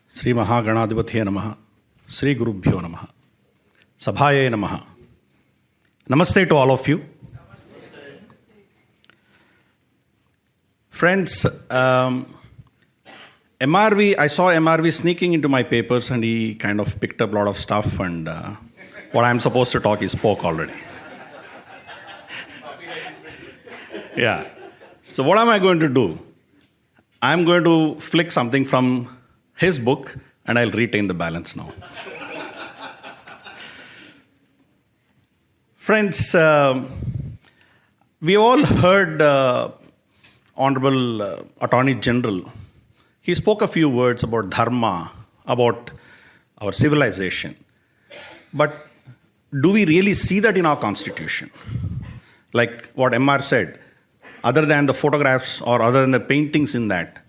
Sri Mahaganadhipathye Namaha, Sri Gurubhyo Namaha, Sabhaye Namaha. Namaste to all of you. Friends, MRV, I saw MRV sneaking into my papers and he kind of picked up a lot of stuff and what I'm supposed to talk, he spoke already. Yeah. So what am I going to do? I'm going to flick something from his book and I'll retain the balance now. Friends, we all heard Honorable Attorney General. He spoke a few words about dharma, about our civilization. But do we really see that in our constitution? Like what MR said, other than the photographs or other than the paintings in that,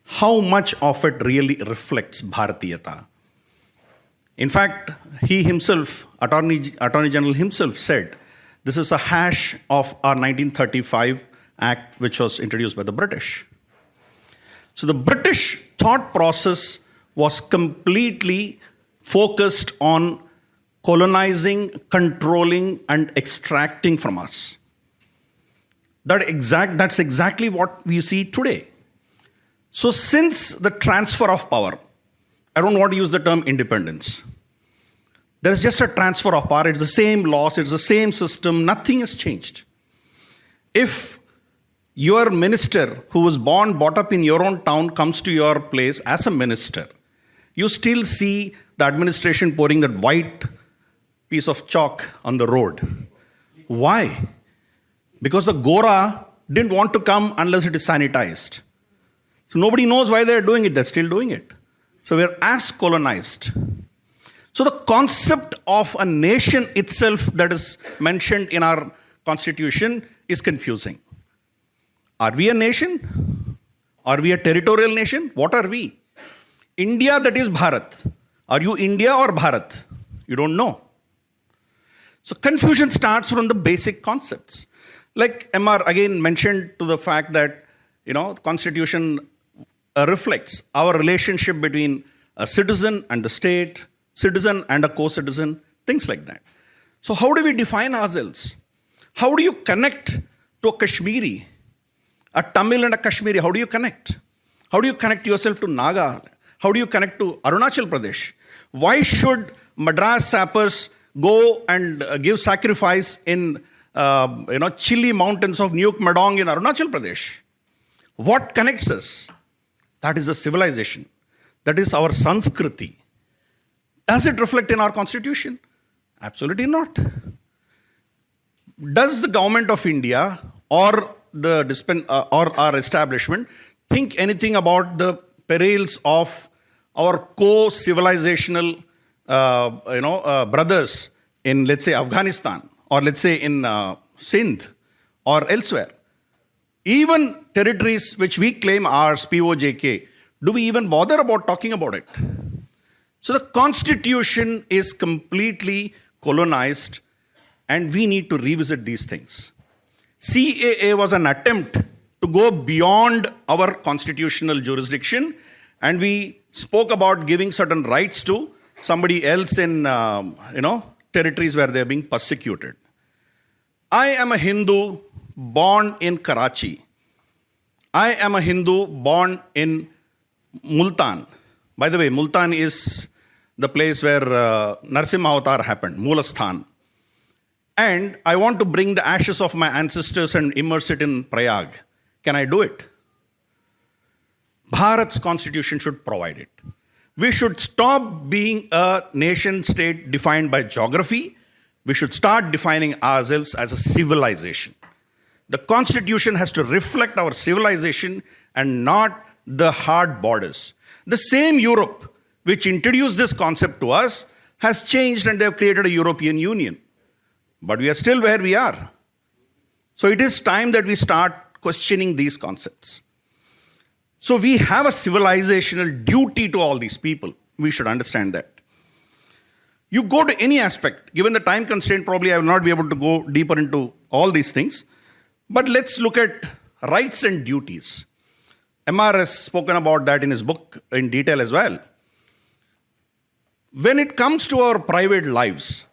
how much of it really reflects Bharatiyata? In fact, he himself, Attorney General himself said, this is a hash of our 1935 Act which was introduced by the British. So the British thought process was completely focused on colonizing, controlling, and extracting from us. That's exactly what we see today. So since the transfer of power, I don't want to use the term independence. There is just a transfer of power. It's the same laws, it's the same system, nothing has changed. If your minister who was brought up in your own town comes to your place as a minister, you still see the administration pouring that white piece of chalk on the road. Why? Because the Gora didn't want to come unless it is sanitized. So nobody knows why they're doing it, they're still doing it. So we're as colonized. So the concept of a nation itself that is mentioned in our constitution is confusing. Are we a nation? Are we a territorial nation? What are we? India, that is Bharat. Are you India or Bharat? You don't know. So confusion starts from the basic concepts. Like MR again mentioned to the fact that, the constitution reflects our relationship between a citizen and the state, citizen and a co-citizen, things like that. So how do we define ourselves? How do you connect to a Kashmiri, a Tamil and a Kashmiri? How do you connect? How do you connect yourself to Naga? How do you connect to Arunachal Pradesh? Why should Madras sappers go and give sacrifice in chilly mountains of Nuke Madong in Arunachal Pradesh? What connects us? That is a civilization. That is our Sanskriti. Does it reflect in our constitution? Absolutely not. Does the government of India or or our establishment think anything about the perils of our co-civilizational brothers in, let's say, Afghanistan or let's say in Sindh or elsewhere? Even territories which we claim ours, POJK, do we even bother about talking about it? So the constitution is completely colonized and we need to revisit these things. CAA was an attempt to go beyond our constitutional jurisdiction and we spoke about giving certain rights to somebody else in, territories where they're being persecuted. I am a Hindu born in Karachi. I am a Hindu born in Multan. By the way, Multan is the place where Narsimha Avatar happened, Moolasthan. And I want to bring the ashes of my ancestors and immerse it in Prayag. Can I do it? Bharat's constitution should provide it. We should stop being a nation state defined by geography. We should start defining ourselves as a civilization. The constitution has to reflect our civilization and not the hard borders. The same Europe which introduced this concept to us has changed and they have created a European Union. But we are still where we are. So it is time that we start questioning these concepts. So we have a civilizational duty to all these people. We should understand that. You go to any aspect, given the time constraint, probably I will not be able to go deeper into all these things. But let's look at rights and duties. MR has spoken about that in his book in detail as well. When it comes to our private lives,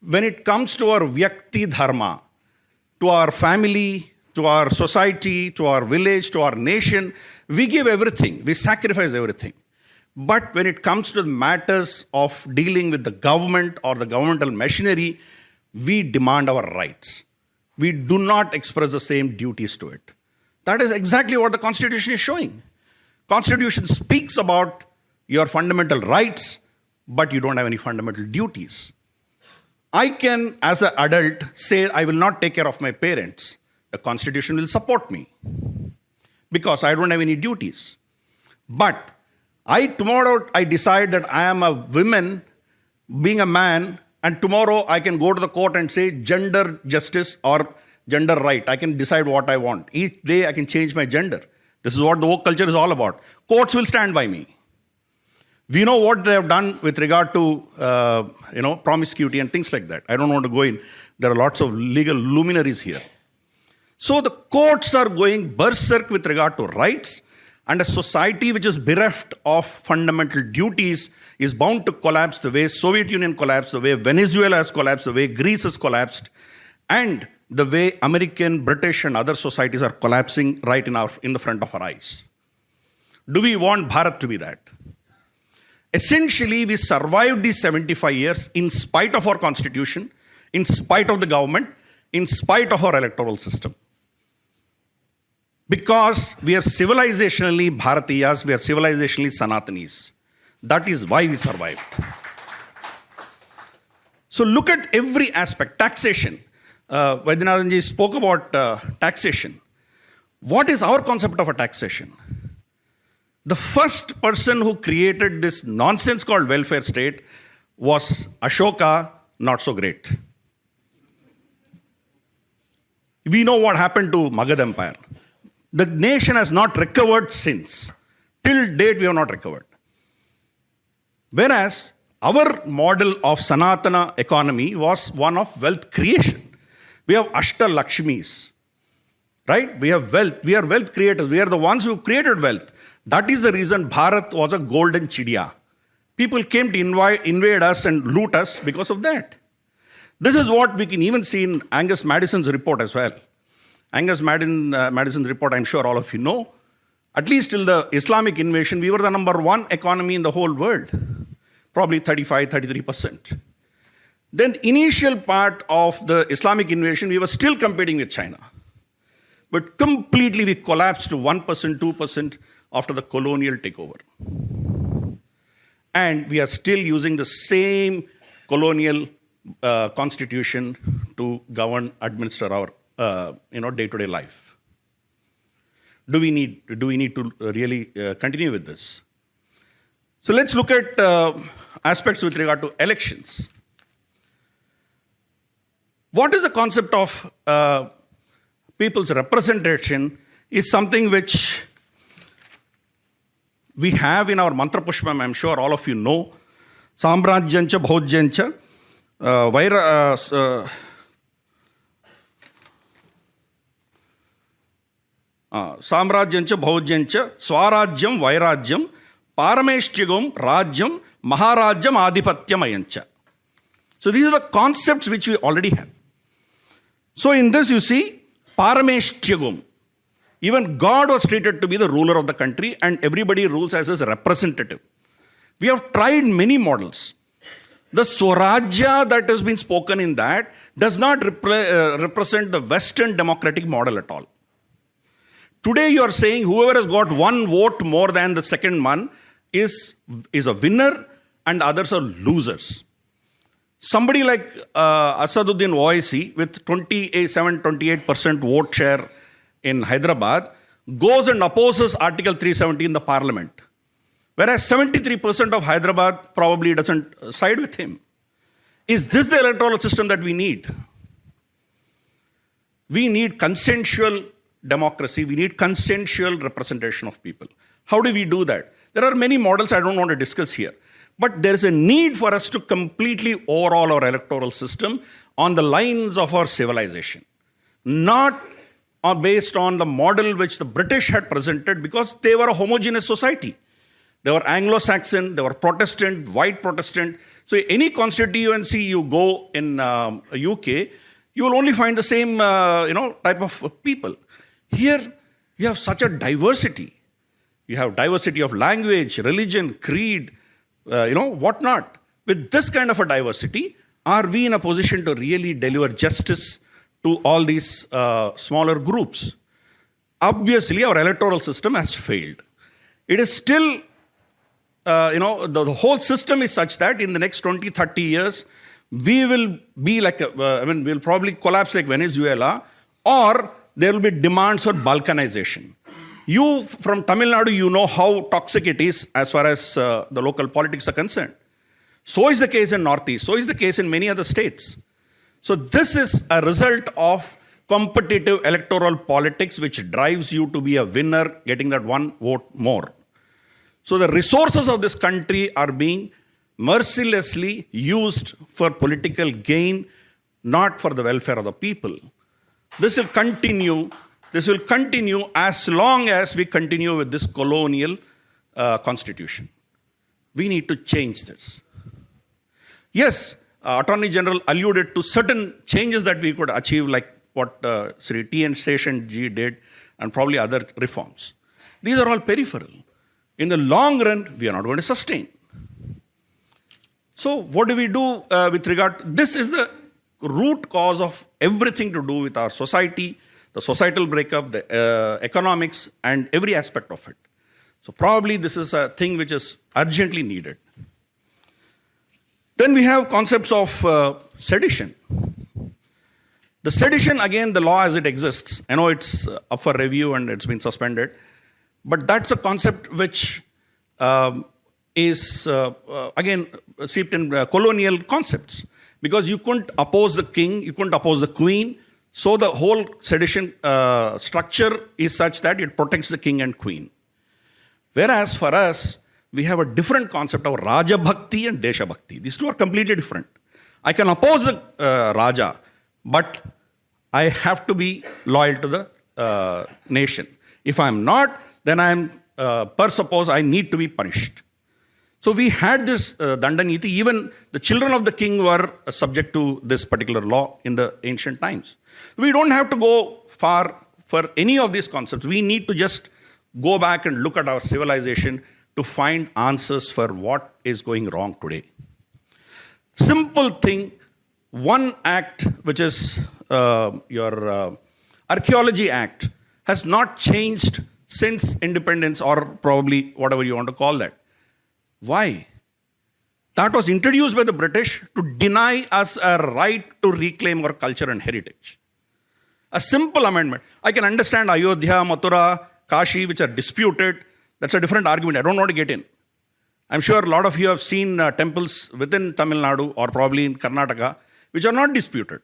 when it comes to our vyakti dharma, to our family, to our society, to our village, to our nation, we give everything, we sacrifice everything. But when it comes to the matters of dealing with the government or the governmental machinery, we demand our rights. We do not express the same duties to it. That is exactly what the Constitution is showing. Constitution speaks about your fundamental rights, but you don't have any fundamental duties. I can, as an adult, say I will not take care of my parents. The Constitution will support me because I don't have any duties. But tomorrow I decide that I am a woman, being a man, and tomorrow I can go to the court and say gender justice or gender right. I can decide what I want. Each day I can change my gender. This is what the woke culture is all about. Courts will stand by me. We know what they have done with regard to promiscuity and things like that. I don't want to go in. There are lots of legal luminaries here. So the courts are going berserk with regard to rights, and a society which is bereft of fundamental duties is bound to collapse the way Soviet Union collapsed, the way Venezuela has collapsed, the way Greece has collapsed, and the way American, British, and other societies are collapsing right in the front of our eyes. Do we want Bharat to be that? Essentially, we survived these 75 years in spite of our constitution, in spite of the government, in spite of our electoral system. Because we are civilizationally Bharatiyas, we are civilizationally Sanatanis. That is why we survived. So look at every aspect. Taxation. Vaidyanathanji spoke about taxation. What is our concept of a taxation? The first person who created this nonsense called welfare state was Ashoka, not so great. We know what happened to Magad Empire. The nation has not recovered since. Till date, we have not recovered. Whereas our model of Sanatana economy was one of wealth creation. We have Ashta Lakshmis, right? We have wealth. We are wealth creators. We are the ones who created wealth. That is the reason Bharat was a golden chidiya. People came to invade us and loot us because of that. This is what we can even see in Angus Madison's report as well. Angus Madison's report, I'm sure all of you know. At least till the Islamic invasion, we were the number one economy in the whole world. Probably 33%. Then initial part of the Islamic invasion, we were still competing with China. But completely we collapsed to 1%, 2% after the colonial takeover. And we are still using the same colonial constitution to govern, administer our day-to-day life. Do we need to really continue with this? So let's look at aspects with regard to elections. What is the concept of people's representation is something which we have in our Mantra Pushpam, I'm sure all of you know. Samrajyancha Bhojyancha Samrajyancha Bhojyancha Swarajyam Vairajyam Parameshtyagam Rajyam Maharajyam Adhipatyamayancha. So these are the concepts which we already have. So in this you see Parameshtyagam. Even God was treated to be the ruler of the country and everybody rules as his representative. We have tried many models. The Swarajya that has been spoken in that does not represent the Western democratic model at all. Today you are saying whoever has got one vote more than the second one is a winner and others are losers. Somebody like Asaduddin Owaisi with 28% vote share in Hyderabad goes and opposes Article 370 in the parliament. Whereas 73% of Hyderabad probably doesn't side with him. Is this the electoral system that we need? We need consensual democracy. We need consensual representation of people. How do we do that? There are many models I don't want to discuss here. But there is a need for us to completely overhaul our electoral system on the lines of our civilization. Not based on the model which the British had presented because they were a homogeneous society. They were Anglo-Saxon, they were Protestant, white Protestant. So any constituency you go in UK, you will only find the same type of people. Here, you have such a diversity. You have diversity of language, religion, creed, whatnot. With this kind of a diversity, are we in a position to really deliver justice to all these smaller groups? Obviously, our electoral system has failed. It is still, the whole system is such that in the next 20, 30 years, we will be like, we'll probably collapse like Venezuela, or there will be demands for balkanization. You, from Tamil Nadu, you know how toxic it is as far as the local politics are concerned. So is the case in Northeast. So is the case in many other states. So this is a result of competitive electoral politics which drives you to be a winner, getting that one vote more. So the resources of this country are being mercilessly used for political gain, not for the welfare of the people. This will continue. This will continue as long as we continue with this colonial constitution. We need to change this. Yes, Attorney General alluded to certain changes that we could achieve, like what Sri T.N. Seshan Ji did, and probably other reforms. These are all peripheral. In the long run, we are not going to sustain. So what do we do with regard to this? Is the root cause of everything to do with our society, the societal breakup, the economics, and every aspect of it. So probably this is a thing which is urgently needed. Then we have concepts of sedition. The sedition, again, the law as it exists, I know it's up for review and it's been suspended, but that's a concept which is, again, steeped in colonial concepts. Because you couldn't oppose the king, you couldn't oppose the queen, so the whole sedition structure is such that it protects the king and queen. Whereas for us, we have a different concept of Raja Bhakti and Desha Bhakti. These two are completely different. I can oppose the Raja, but I have to be loyal to the nation. If I'm not, then I'm, per suppose, I need to be punished. So we had this Dandaniti. Even the children of the king were subject to this particular law in the ancient times. We don't have to go far for any of these concepts. We need to just go back and look at our civilization to find answers for what is going wrong today. Simple thing, one act, which is your Archaeology Act, has not changed since independence, or probably whatever you want to call that. Why? That was introduced by the British to deny us a right to reclaim our culture and heritage. A simple amendment. I can understand Ayodhya, Mathura, Kashi, which are disputed. That's a different argument. I don't want to get in. I'm sure a lot of you have seen temples within Tamil Nadu or probably in Karnataka, which are not disputed,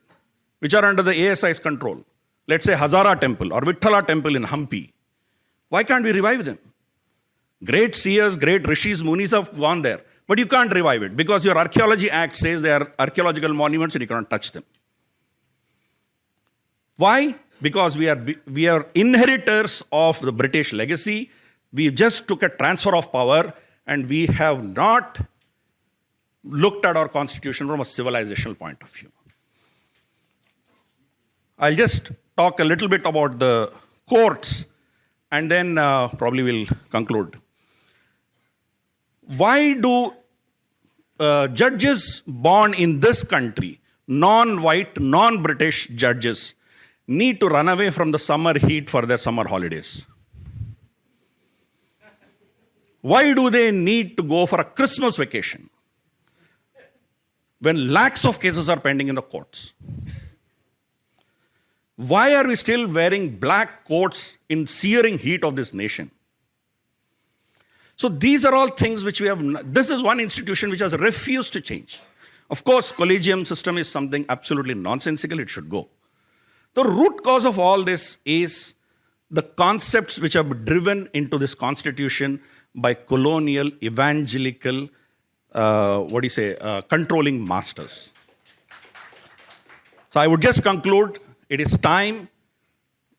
which are under the ASI's control. Let's say Hazara Temple or Vithala Temple in Hampi. Why can't we revive them? Great seers, great rishis, munis have gone there. But you can't revive it because your Archaeology Act says they are archaeological monuments and you cannot touch them. Why? Because we are inheritors of the British legacy. We just took a transfer of power and we have not looked at our constitution from a civilizational point of view. I'll just talk a little bit about the courts and then probably we'll conclude. Why do judges born in this country, non-white, non-British judges, need to run away from the summer heat for their summer holidays? Why do they need to go for a Christmas vacation when lakhs of cases are pending in the courts? Why are we still wearing black coats in searing heat of this nation? So these are all things which we have. This is one institution which has refused to change. Of course, collegium system is something absolutely nonsensical. It should go. The root cause of all this is the concepts which have been driven into this constitution by colonial, evangelical, controlling masters. So I would just conclude, it is time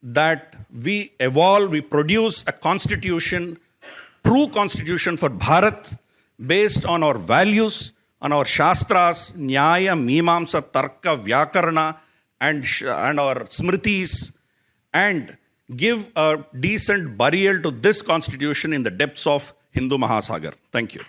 that we evolve, we produce a constitution true constitution for Bharat based on our values, on our Shastras, Nyaya, Mimamsa, Tarka, Vyakarana, and our Smritis, and give a decent burial to this constitution in the depths of Hindu Mahasagar. Thank you.